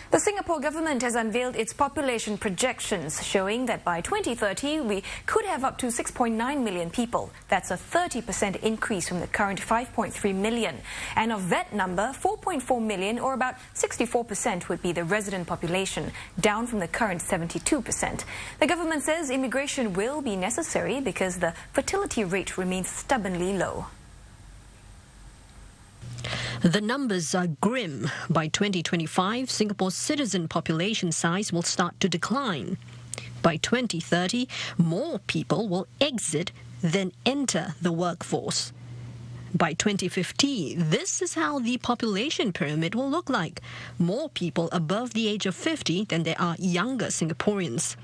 The Singapore government has unveiled its population projections, showing that by 2030 we could have up to 6.9 million people. That's a 30% increase from the current 5.3 million. And of that number, 4.4 million, or about 64%, would be the resident population, down from the current 72%. The government says immigration will be necessary because the fertility rate remains stubbornly low. The numbers are grim. By 2025, Singapore's citizen population size will start to decline. By 2030, more people will exit than enter the workforce. By 2050, this is how the population pyramid will look like. More people above the age of 50 than there are younger Singaporeans.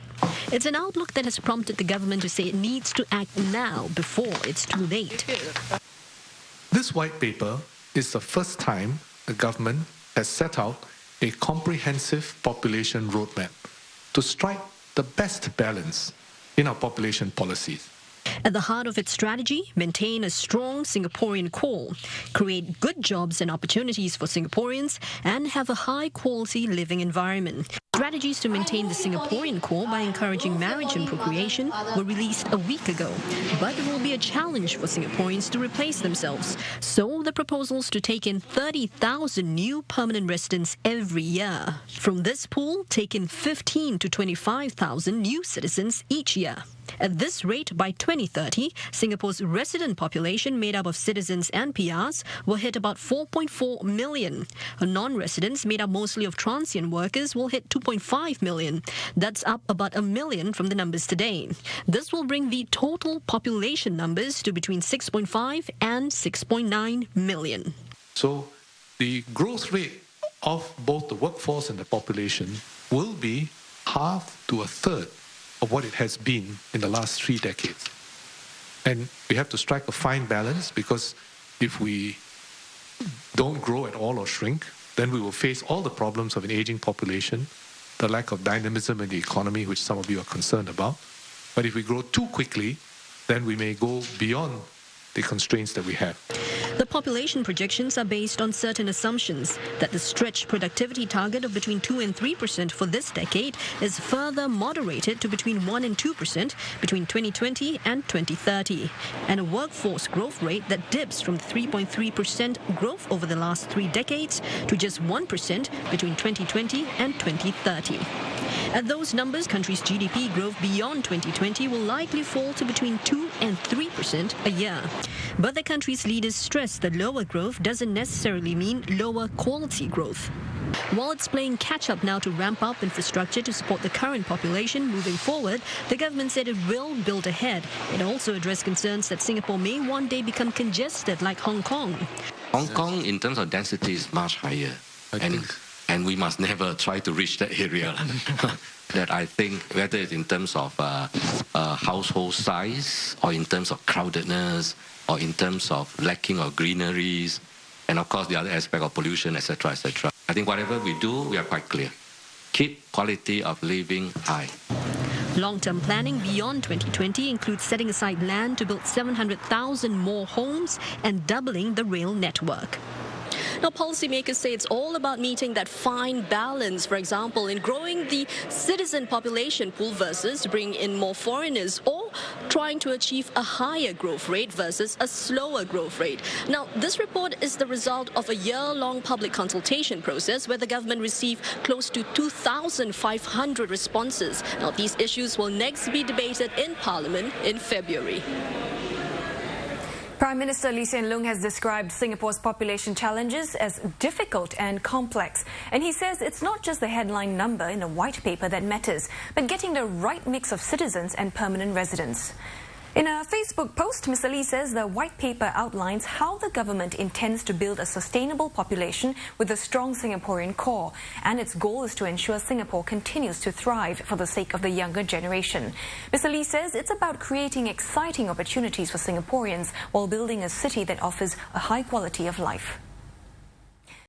It's an outlook that has prompted the government to say it needs to act now before it's too late. This white paper is the first time the government has set out a comprehensive population roadmap to strike the best balance in our population policies. At the heart of its strategy, maintain a strong Singaporean core, create good jobs and opportunities for Singaporeans, and have a high-quality living environment. Strategies to maintain the Singaporean core by encouraging marriage and procreation were released a week ago, but it will be a challenge for Singaporeans to replace themselves. So the proposals to take in 30,000 new permanent residents every year. From this pool, take in 15 to 25,000 new citizens each year. At this rate, by 2030, Singapore's resident population made up of citizens and PRs will hit about 4.4 million. Non-residents made up mostly of transient workers will hit 2.5 million. That's up about 1 million from the numbers today. This will bring the total population numbers to between 6.5 and 6.9 million. So the growth rate of both the workforce and the population will be half to a third of what it has been in the last 3 decades. And we have to strike a fine balance, because if we don't grow at all or shrink, then we will face all the problems of an aging population, the lack of dynamism in the economy, which some of you are concerned about. But if we grow too quickly, then we may go beyond the constraints that we have. The population projections are based on certain assumptions that the stretched productivity target of between 2 and 3% for this decade is further moderated to between 1 and 2% between 2020 and 2030, and a workforce growth rate that dips from 3.3% growth over the last 3 decades to just 1% between 2020 and 2030. At those numbers, country's GDP growth beyond 2020 will likely fall to between 2 and 3% a year. But the country's leaders stress that lower growth doesn't necessarily mean lower quality growth. While it's playing catch-up now to ramp up infrastructure to support the current population moving forward, the government said it will build ahead. It also addressed concerns that Singapore may one day become congested like Hong Kong. Hong Kong, in terms of density, is much higher. And we must never try to reach that area. That I think, whether it's in terms of household size, or in terms of crowdedness, or in terms of lacking of greeneries, and of course the other aspect of pollution, etc., etc. I think whatever we do, we are quite clear. Keep quality of living high. Long-term planning beyond 2020 includes setting aside land to build 700,000 more homes and doubling the rail network. Now, policymakers say it's all about meeting that fine balance, for example, in growing the citizen population pool versus bringing in more foreigners, or trying to achieve a higher growth rate versus a slower growth rate. Now, this report is the result of a year-long public consultation process where the government received close to 2,500 responses. Now, these issues will next be debated in Parliament in February. Prime Minister Lee Hsien Loong has described Singapore's population challenges as difficult and complex. And he says it's not just the headline number in a white paper that matters, but getting the right mix of citizens and permanent residents. In a Facebook post, Mr. Lee says the white paper outlines how the government intends to build a sustainable population with a strong Singaporean core, and its goal is to ensure Singapore continues to thrive for the sake of the younger generation. Mr. Lee says it's about creating exciting opportunities for Singaporeans while building a city that offers a high quality of life.